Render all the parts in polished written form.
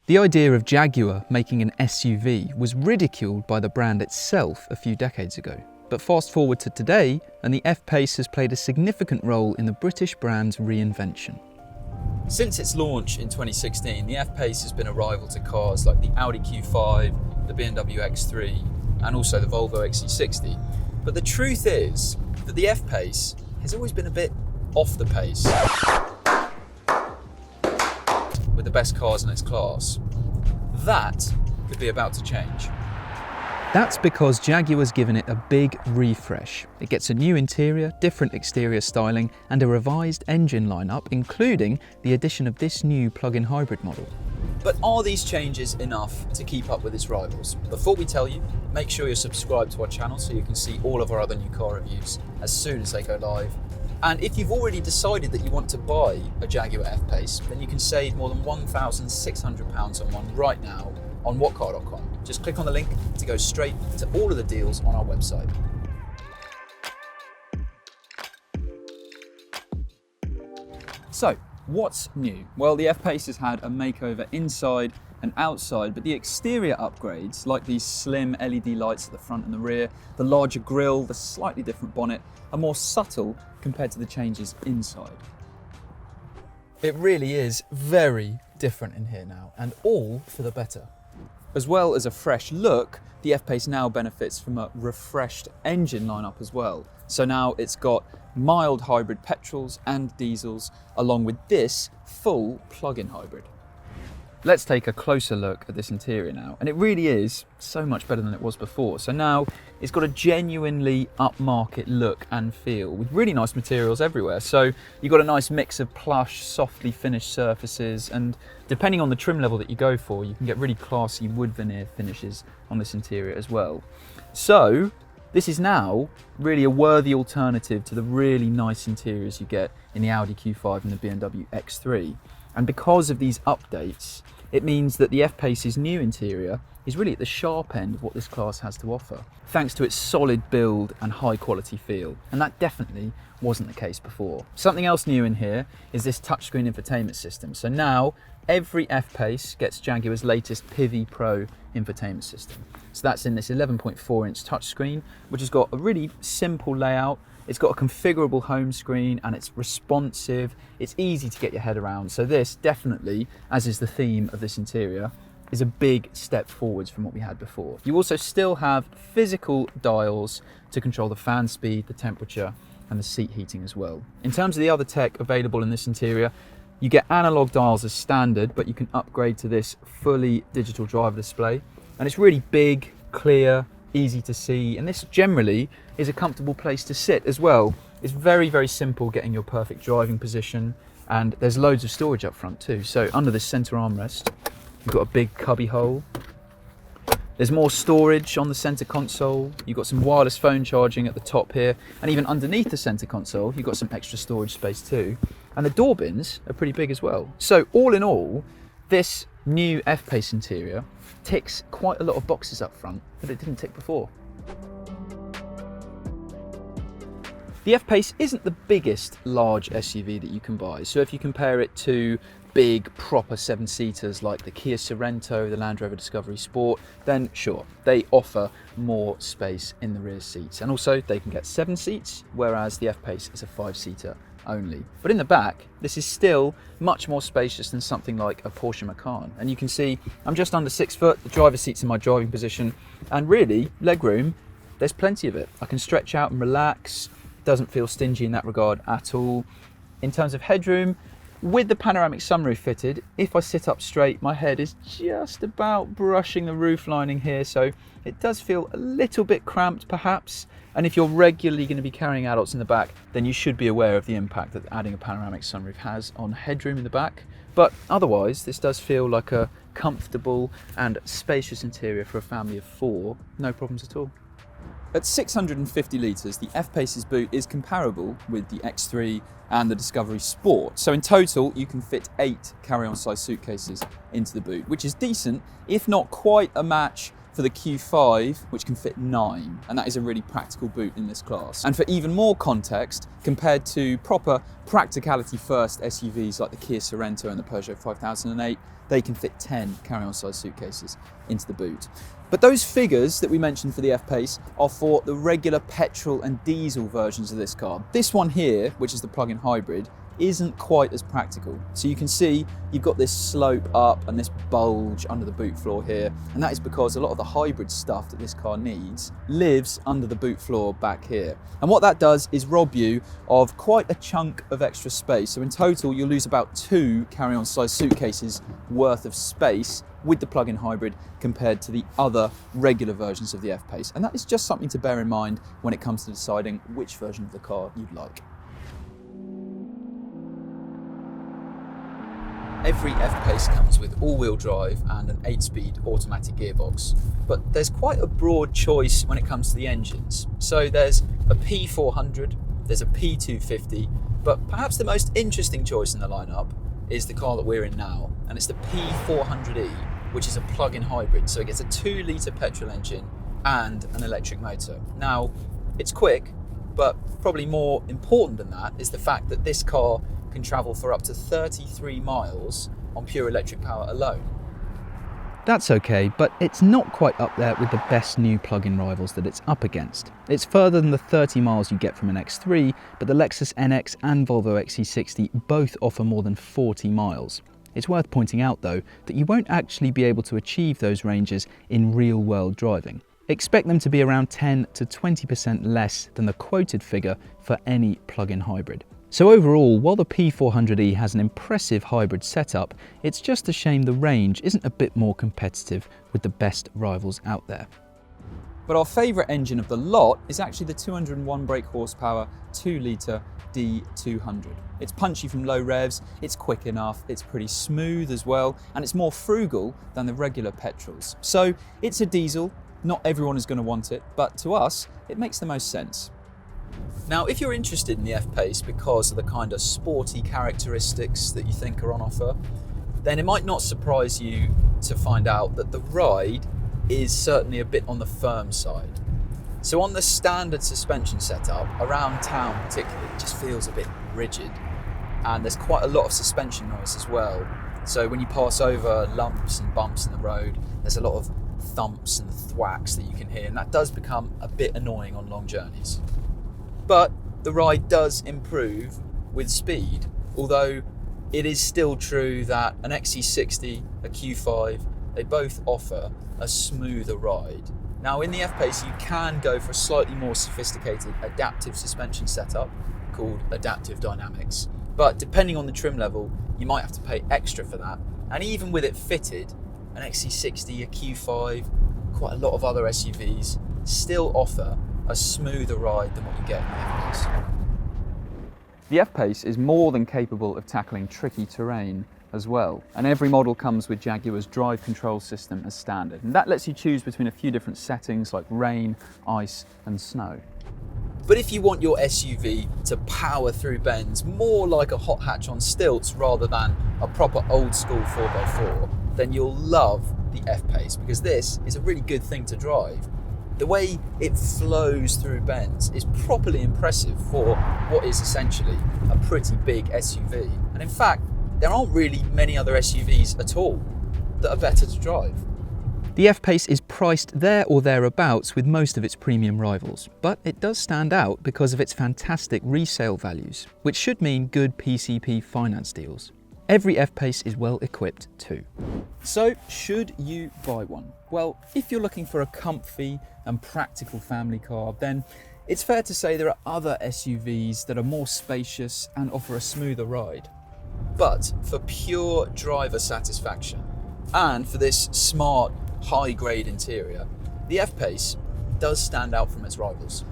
The idea of Jaguar making an SUV was ridiculed by the brand itself a few decades ago. But fast forward to today, and the F-Pace has played a significant role in the British brand's reinvention. Since its launch in 2016, the F-Pace has been a rival to cars like the Audi Q5, the BMW X3, and also the Volvo XC60. But the truth is that the F-Pace has always been a bit off the pace with the best cars in its class. That could be about to change. That's because Jaguar's given it a big refresh. It gets a new interior, different exterior styling, and a revised engine lineup, including the addition of this new plug-in hybrid model. But are these changes enough to keep up with its rivals? Before we tell you, make sure you're subscribed to our channel so you can see all of our other new car reviews as soon as they go live. And if you've already decided that you want to buy a Jaguar F-Pace, then you can save more than £1,600 on one right now on whatcar.com. Just click on the link to go straight to all of the deals on our website. So, what's new? Well, the F-Pace has had a makeover inside and outside, but the exterior upgrades, like these slim LED lights at the front and the rear, the larger grille, the slightly different bonnet, are more subtle compared to the changes inside. It really is very different in here now, and all for the better. As well as a fresh look, the F-Pace now benefits from a refreshed engine lineup as well. So now it's got mild hybrid petrols and diesels, along with this full plug-in hybrid. Let's take a closer look at this interior now, and it really is so much better than it was before. So now it's got a genuinely upmarket look and feel with really nice materials everywhere. So you've got a nice mix of plush, softly finished surfaces, and depending on the trim level that you go for, you can get really classy wood veneer finishes on this interior as well. So this is now really a worthy alternative to the really nice interiors you get in the Audi Q5 and the BMW X3. And because of these updates, it means that the F-Pace's new interior is really at the sharp end of what this class has to offer, thanks to its solid build and high quality feel. And that definitely wasn't the case before. Something else new in here is this touchscreen infotainment system. So now every F-Pace gets Jaguar's latest Pivi Pro infotainment system. So that's in this 11.4-inch touchscreen, which has got a really simple layout. It's got a configurable home screen and it's responsive. It's easy to get your head around. So this definitely, as is the theme of this interior, is a big step forwards from what we had before. You also still have physical dials to control the fan speed, the temperature, and the seat heating as well. In terms of the other tech available in this interior, you get analog dials as standard, but you can upgrade to this fully digital driver display. And it's really big, clear, easy to see, and this generally is a comfortable place to sit as well. It's very, very simple getting your perfect driving position, and there's loads of storage up front too. So under this center armrest, you've got a big cubby hole. There's more storage on the center console. You've got some wireless phone charging at the top here, and even underneath the center console, you've got some extra storage space too. And the door bins are pretty big as well. So all in all, this new F-Pace interior ticks quite a lot of boxes up front that it didn't tick before. The F-Pace isn't the biggest large SUV that you can buy. So if you compare it to big proper 7-seaters like the Kia Sorento, the Land Rover Discovery Sport, then sure, they offer more space in the rear seats. And also they can get 7 seats, whereas the F-Pace is a 5-seater only. But in the back, this is still much more spacious than something like a Porsche Macan. And you can see I'm just under 6 foot, the driver's seat's in my driving position, and really, legroom, there's plenty of it. I can stretch out and relax, doesn't feel stingy in that regard at all. In terms of headroom, with the panoramic sunroof fitted, if I sit up straight, my head is just about brushing the roof lining here, so it does feel a little bit cramped perhaps. And if you're regularly going to be carrying adults in the back, then you should be aware of the impact that adding a panoramic sunroof has on headroom in the back. But otherwise, this does feel like a comfortable and spacious interior for a family of 4, no problems at all. At 650 litres, the F-Pace's boot is comparable with the X3 and the Discovery Sport. So in total, you can fit 8 carry-on size suitcases into the boot, which is decent, if not quite a match for the Q5, which can fit 9, and that is a really practical boot in this class. And for even more context, compared to proper practicality first SUVs like the Kia Sorento and the Peugeot 5008, they can fit 10 carry-on size suitcases into the boot. But those figures that we mentioned for the F-Pace are for the regular petrol and diesel versions of this car. This one here, which is the plug-in hybrid, isn't quite as practical. So you can see you've got this slope up and this bulge under the boot floor here, and that is because a lot of the hybrid stuff that this car needs lives under the boot floor back here. And what that does is rob you of quite a chunk of extra space. So in total, you'll lose about 2 carry-on size suitcases worth of space with the plug-in hybrid compared to the other regular versions of the F-Pace. And that is just something to bear in mind when it comes to deciding which version of the car you'd like. Every F-Pace comes with all-wheel drive and an 8-speed automatic gearbox, but there's quite a broad choice when it comes to the engines. So there's a P400, there's a P250, but perhaps the most interesting choice in the lineup is the car that we're in now, and it's the P400e, which is a plug-in hybrid. So it gets a 2-litre petrol engine and an electric motor. Now, it's quick, but probably more important than that is the fact that this car can travel for up to 33 miles on pure electric power alone. That's okay, but it's not quite up there with the best new plug-in rivals that it's up against. It's further than the 30 miles you get from an X3, but the Lexus NX and Volvo XC60 both offer more than 40 miles. It's worth pointing out though that you won't actually be able to achieve those ranges in real-world driving. Expect them to be around 10 to 20% less than the quoted figure for any plug-in hybrid. So overall, while the P400e has an impressive hybrid setup, it's just a shame the range isn't a bit more competitive with the best rivals out there. But our favourite engine of the lot is actually the 201 brake horsepower 2-litre D200. It's punchy from low revs, it's quick enough, it's pretty smooth as well, and it's more frugal than the regular petrols. So it's a diesel, not everyone is going to want it, but to us, it makes the most sense. Now, if you're interested in the F-Pace because of the kind of sporty characteristics that you think are on offer, then it might not surprise you to find out that the ride is certainly a bit on the firm side. So on the standard suspension setup, around town particularly, it just feels a bit rigid. And there's quite a lot of suspension noise as well. So when you pass over lumps and bumps in the road, there's a lot of thumps and thwacks that you can hear, and that does become a bit annoying on long journeys. But the ride does improve with speed, although it is still true that an XC60, a Q5, they both offer a smoother ride. Now in the F-Pace you can go for a slightly more sophisticated adaptive suspension setup called adaptive dynamics, but depending on the trim level you might have to pay extra for that. And even with it fitted, an XC60, a Q5, quite a lot of other SUVs still offer a smoother ride than what you get in the F-Pace. The F-Pace is more than capable of tackling tricky terrain as well, and every model comes with Jaguar's drive control system as standard, and that lets you choose between a few different settings like rain, ice and snow. But if you want your SUV to power through bends more like a hot hatch on stilts rather than a proper old school 4x4, then you'll love the F-Pace, because this is a really good thing to drive. The way it flows through bends is properly impressive for what is essentially a pretty big SUV. And in fact, there aren't really many other SUVs at all that are better to drive. The F-Pace is priced there or thereabouts with most of its premium rivals, but it does stand out because of its fantastic resale values, which should mean good PCP finance deals. Every F-Pace is well equipped too. So, should you buy one? Well, if you're looking for a comfy and practical family car, then it's fair to say there are other SUVs that are more spacious and offer a smoother ride. But for pure driver satisfaction, and for this smart, high-grade interior, the F-Pace does stand out from its rivals.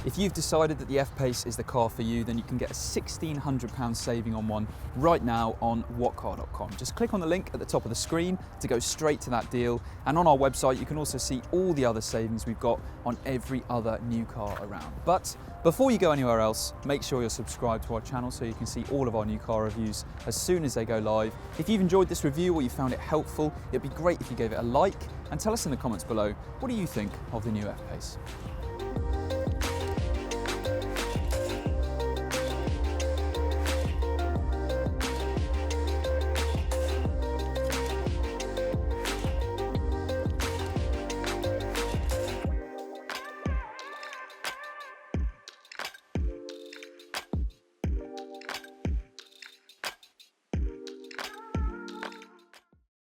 If you've decided that the F-Pace is the car for you, then you can get a £1,600 saving on one right now on whatcar.com. Just click on the link at the top of the screen to go straight to that deal. And on our website, you can also see all the other savings we've got on every other new car around. But before you go anywhere else, make sure you're subscribed to our channel so you can see all of our new car reviews as soon as they go live. If you've enjoyed this review or you found it helpful, it'd be great if you gave it a like, and tell us in the comments below, what do you think of the new F-Pace?